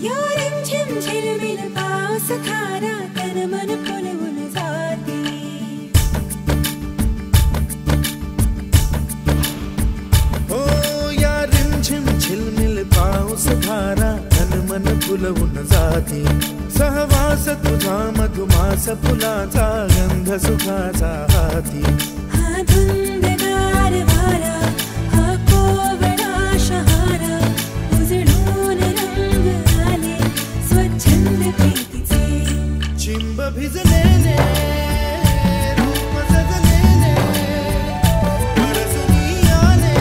या रिमझिम झिलमिल पाऊस धारा तन मन फुलवून जाते. हो या रिमझिम झिलमिल पाऊस धारा तन मन फुलवून जाते. सहवास तुझा मधुमास फुलाचा गंध सुखाचा हाती. हा धुंदगार वारा हा कोवळा शहारा उजळून रंग आले स्वच्छंद प्रीतीचे. चिंब भिजलेले रूप सजलेले परसुनी आले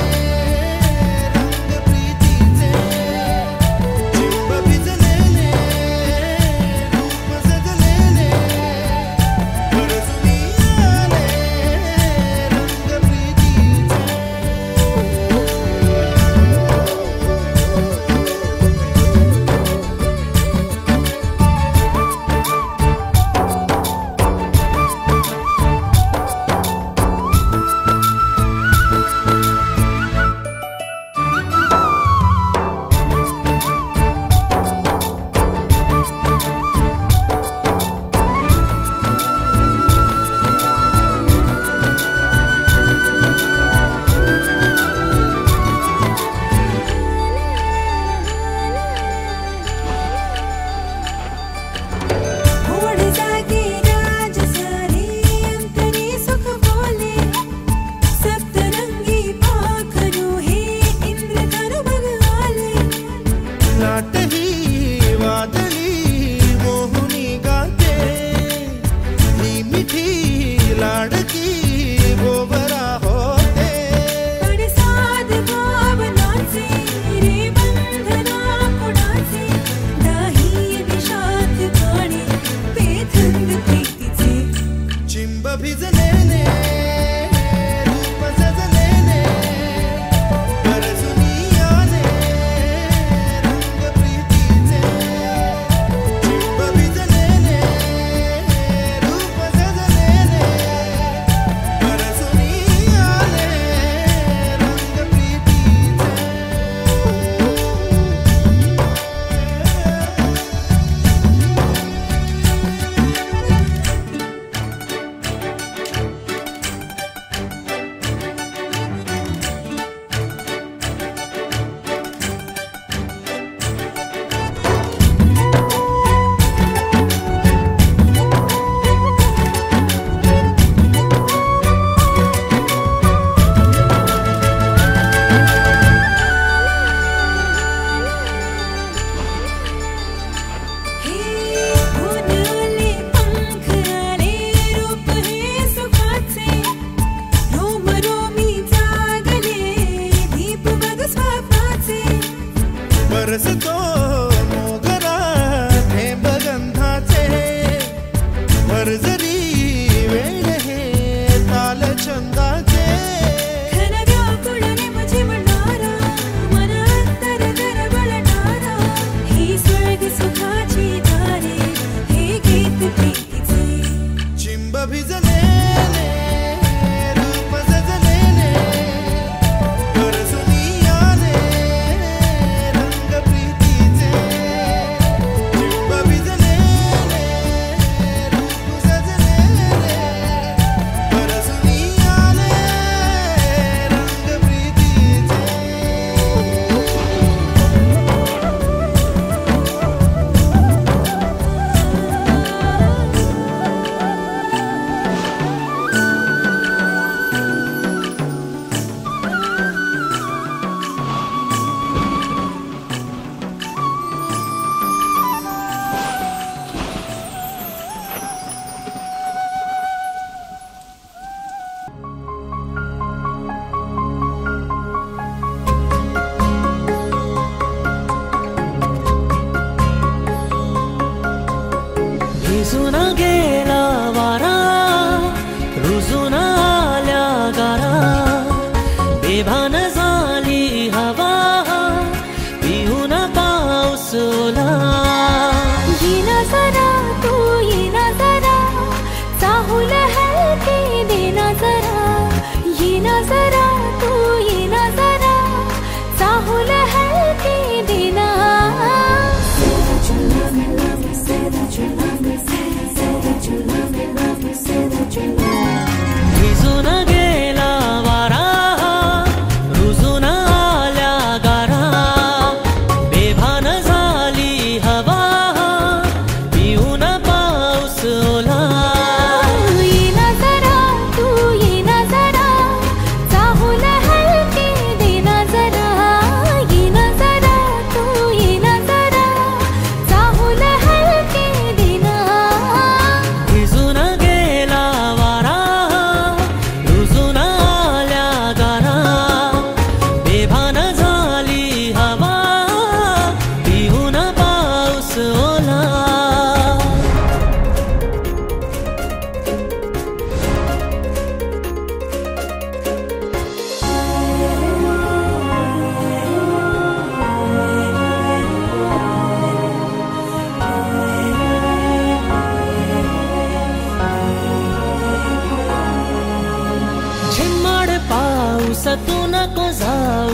रंग प्रीतीचे. चिंब भिजलेले रूप सजलेले परसुनी आले रंग प्रीतीचे. ओढ जागे राज सारे अंतरी सुख बोले. सप्तरंगी पाखरू हे इंद्रधनु बघ आले. लाट ही वादळी मोहुनी गाते ही मिठी लाडकी गोवरा होते. पडसाद भावनाचे रे बंधना कुणाचे. दाही दिशात गाणे बेथंग प्रीतीचे. चिंब भिजलेले रूप सजलेले परसुनी आले रंग प्रीतीचे. चिंब भिजलेले रूप सजलेले परसुनी आले रंग प्रीतीचे. हे ऊन आले पंख आले रूप हे सुखाचे. रोम रोमी जागले दीप बघ स्वप्नाचे. बरसतो मोगरा थेंब गंधाचे. भरजरी वेळ हे ताल छंदाचे. खन व्याकुळने माझे म्हणणारा मनात तर बळणारा. ही स्वर्ग सुखाची दारे हे गीत प्रीतीचे. चिंब भिजलेले रूप सजलेले परसुनी आले रंग प्रीतीचे.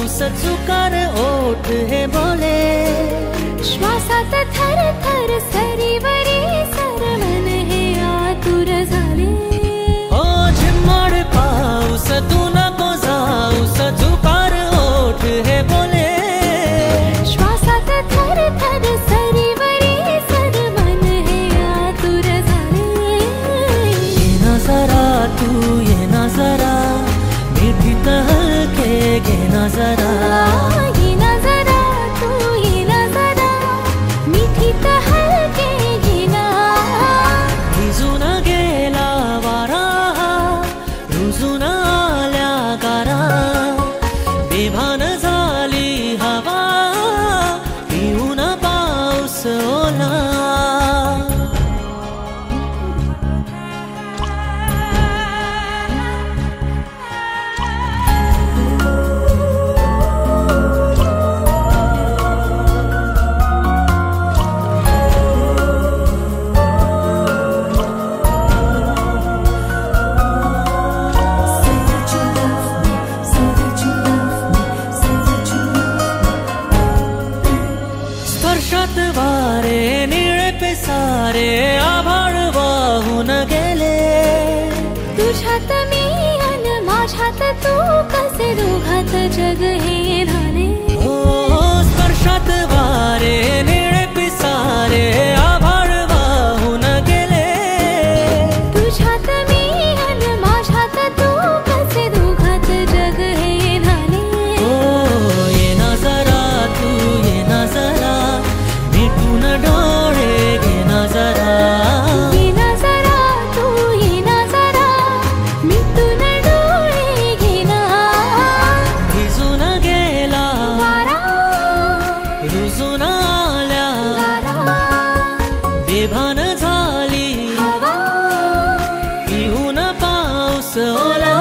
पाऊस चुकार ओठ हे बोले श्वासात थर थर सरीवरी सरमन हे आतुर झाले ओ झिम्मड पाऊस तू नको जाऊस चुकार ओठ हे बोले श्वासात थर थर सरीवरी सरमन हे आतुर झाले ये ना जरा तू ये ना जरा मीठी तहलके घे ना जरा ये ना जरा तू ये ना जरा मिठी तहलके घे ना भिजून गेला वारा रुजून आल्या गारा बेभान झाली हवा पिऊन पाऊस ओला स्पर्शात वारे निळे पेसारे आभाळ वाहून गेले तुझ्यात मी अन माझ्यात तू कसे दोघात जग हे झाले ओ स्पर्शात वारे निळे पिसारे आभाळ वाहून गेले तुझ्यात मी अन माझ्यात तू कसे दोघात जग हे झाले ओ ये ना जरा तू ये ना जरा मिटून डोळे घे ना जरा ये ना जरा तू ये ना जरा मिटून डोळे घे ना भिजून गेला वारा रुजून आल्या गारा बेभान झाली हवा पिऊन पाऊस ओला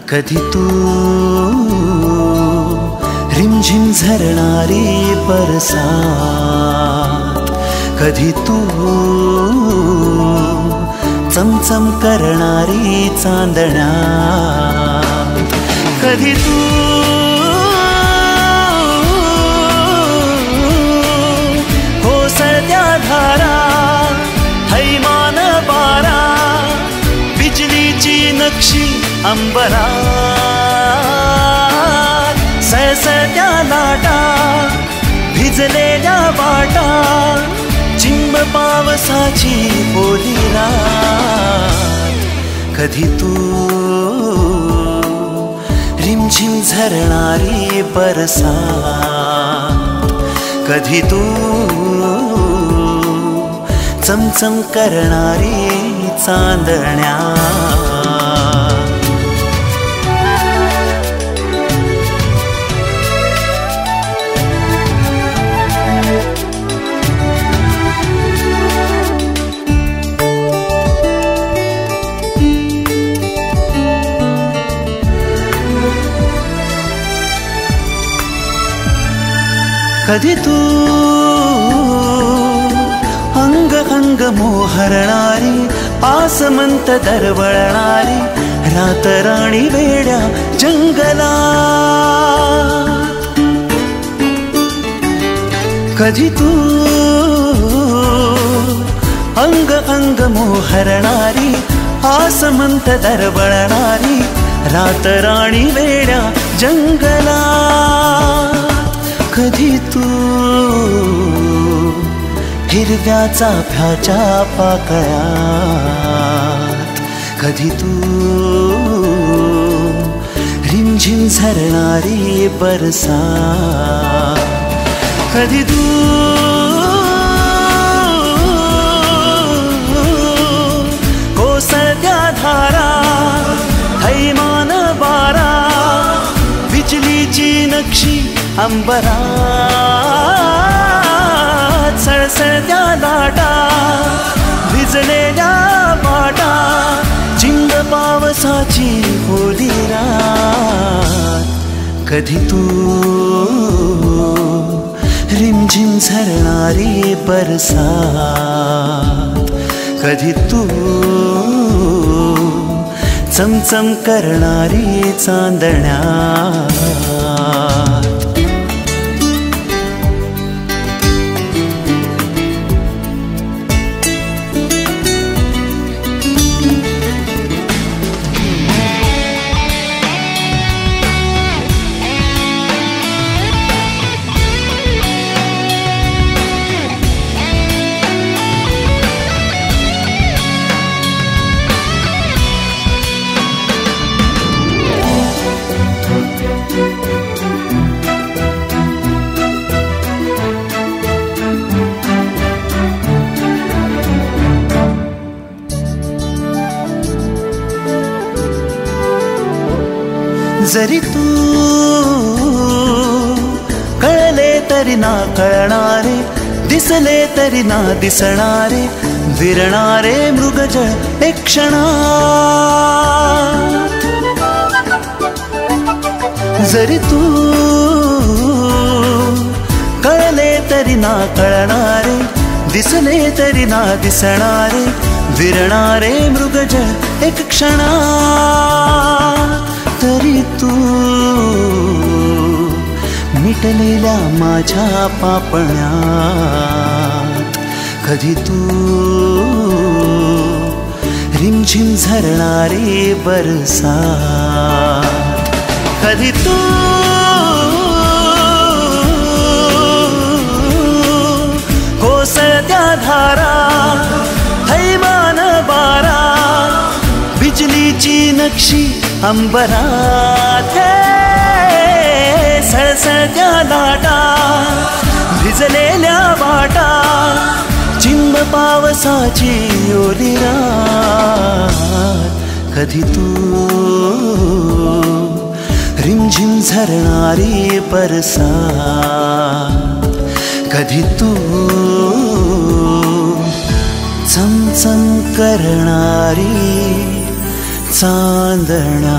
कधी तू रिमझिम झरणारी बरसात कधी तू चमचम करणारी चांदण्या कधी तू कोसळत्या धारा थैमान बारा बिजलीची नक्षी अंबरात सळसळत्या लाटा भिजलेल्या वाटा चिंब पावसाची बोली रात कधी तू रिमझिम झरणारी बरसात कधी तू चमचम करणारी चांदण्या कधी तू अंग अंग मोहरणारी आसमंत दरवळणारी रातराणी वेड्या जंगलात कधी तू अंग अंग मोहरणारी आसमंत दरवळणारी रातराणी वेड्या जंगलात कधी तू हिरव्या चाफ्याच्या पाकळ्या कधी तू रिमझिम झरणारी बरसा कधी तू कोसळत्या धारा थैमान बारा बिजलीची नक्षी अंबरा सळसळत्या लाटा भिजलेल्या वाटा चिंग पावसाची होली रात कधी तू रिमझिम झरणारी बरसात कधी तू चमचम करणारी चांदण्या जरी तू कळले तरी ना कळणारे दिसले तरी ना दिसणारे विरणारे मृगजळ एक क्षणात जरी तू कळले तरी ना कळणारे दिसले तरी ना दिसणारे विरणारे मृगजळ एक क्षणात तरी तू मिटलेल्या माझ्या पापण्यात कधी तू रिमझिम झरणारी बरसात कधी तू कोसळत्या धारा थैमान बारा बिजलीची नक्षी अंबरात सळसळत्या लाटा भिजलेल्या वाटा चिंब पावसाची ओली रात कधी तू रिमझिम झरणारी बरसात कधी तू चमचम करणारी चांदण्या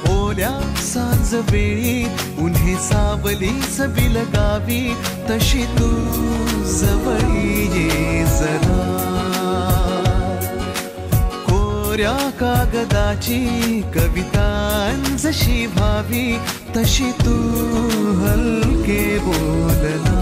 ओल्या सांज वेळी उन्हे सावली सबिल गावी तशी तू जवळी ये जरा कोऱ्या कागदाची कविता जशी व्हावी तशी तू हलके बोलना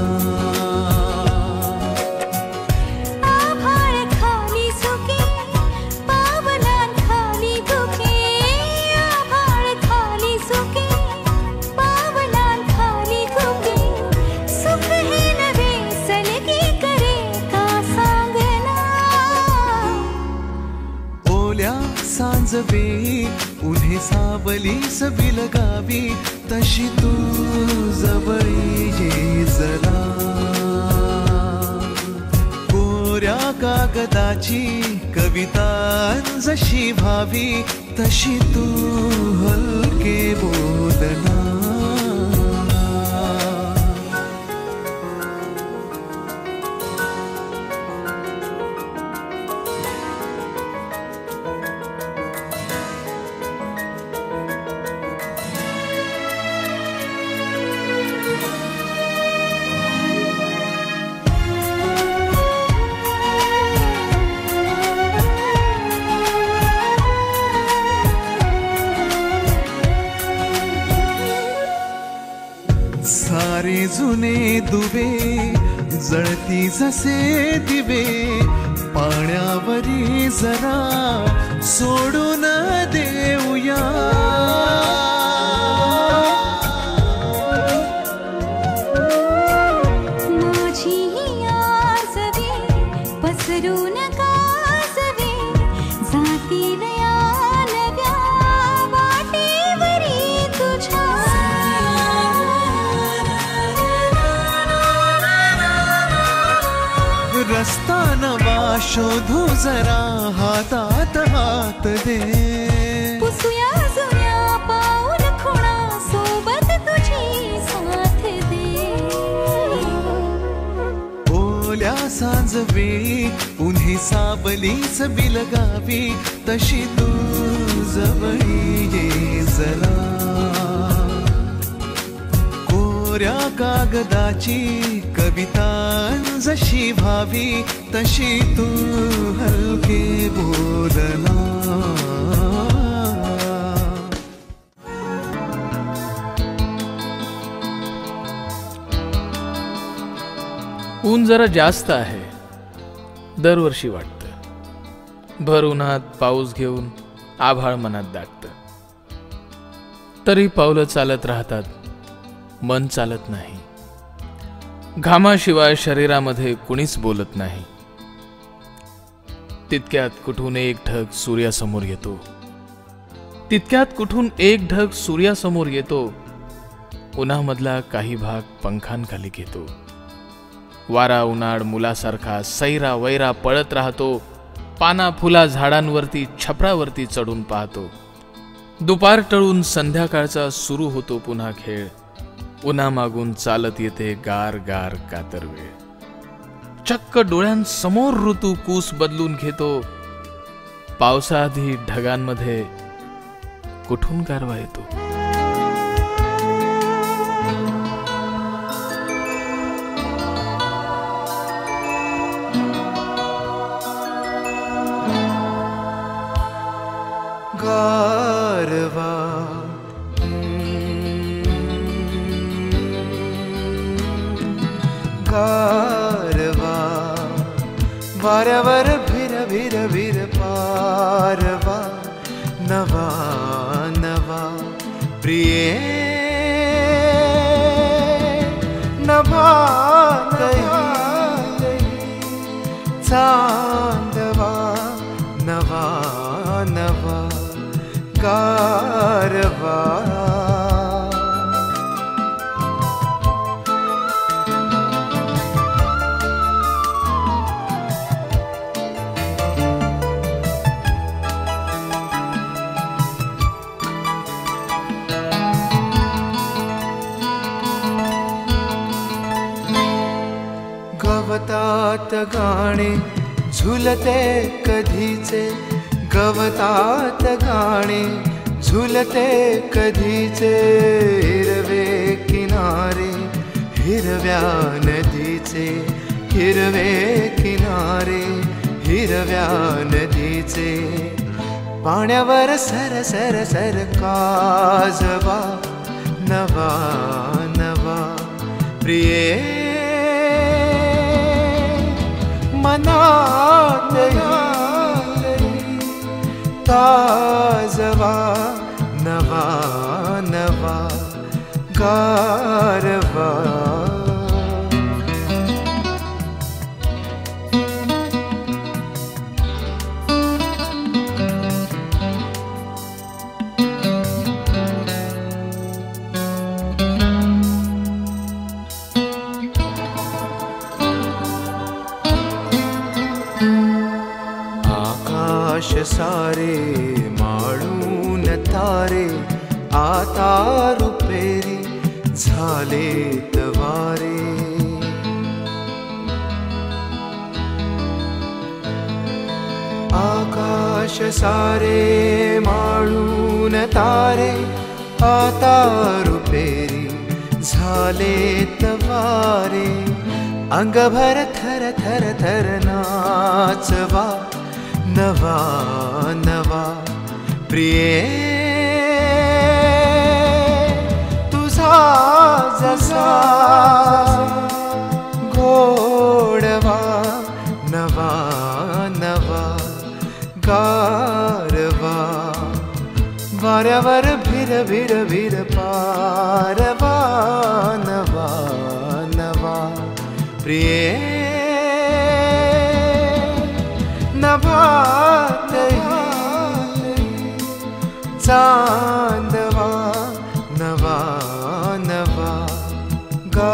वेळी उन्हे सावली सबिल गावी तशी तू जवळी ये जरा कोऱ्या कागदाची कविता जशी व्हावी तशी तू हलके बोलना जुने दुवे जळती जसे दिवे पाण्यावरी जरा सोडून देऊया माझी आसवे पसरून कासवे जातील या नव्या वाटेवरी तुझ्या रस्ता नवा शोधू जरा हातात हात दे पुसूया जुन्या पाऊल खुणा सोबत तुझी साथ दे ओल्या सांजवेळी उन्ही सावलीच बिलगावी तशी तू जवळी ये जरा कोऱ्या कागदाची कविता जशी भावी तशी तू हलके बोलना ऊन जरा जास्त आहे दरवर्षी वाटतं भर उन्हात पाऊस घेऊन आभाळ मनात दाटतं तरी पावलं चालत राहतात मन चालत नाही घामाशिवाय शरीरामध्ये कुणीच बोलत नाही तितक्यात कुठून एक ढग सूर्यासमोर येतो उन्हामधला काही भाग पंखांखाली घेतो वारा उन्हाळ मुलासारखा सैरा वैरा पळत राहतो पाना फुला झाडांवरती छपरावरती चढून पाहतो दुपार टळून संध्याकाळचा सुरू होतो पुन्हा खेळ उन्हामागून चालत येते गार गार कातर वेळ चक्क डोळ्यांसमोर ऋतू कूस बदलून घेतो पावसाआधी ढगांमध्ये कुठून गारवा येतो गारवा गारवा वाऱ्यावर भिर भिर भिर पारवा नवा नवा प्रिये नभा चांदवा नवा नवा गारवा गवतात गाणे झुलते कधीचे गवतात गाणे झुलते कधीचे हिरवे किनारे हिरव्या नदीचे हिरवे किनारे हिरव्या नदीचे पाण्यावर सर सर सर काजवा नवा नवा प्रिये मनात ताजवा नवा नवा गारवा आकाश सारे माळून तारे आता रुपेरी झालेत वारे आकाश सारे माळून तारे आता रुपेरी झालेत वारे अंगभर थर थर थर नाचवा नवा नवा प्रिये तुझा जसा गोडवा नवा नवा गारवा वाऱ्यावर भिर भिर भिर पारवा नवा नवा प्रिये नभातही चांदवा नवा नवा गा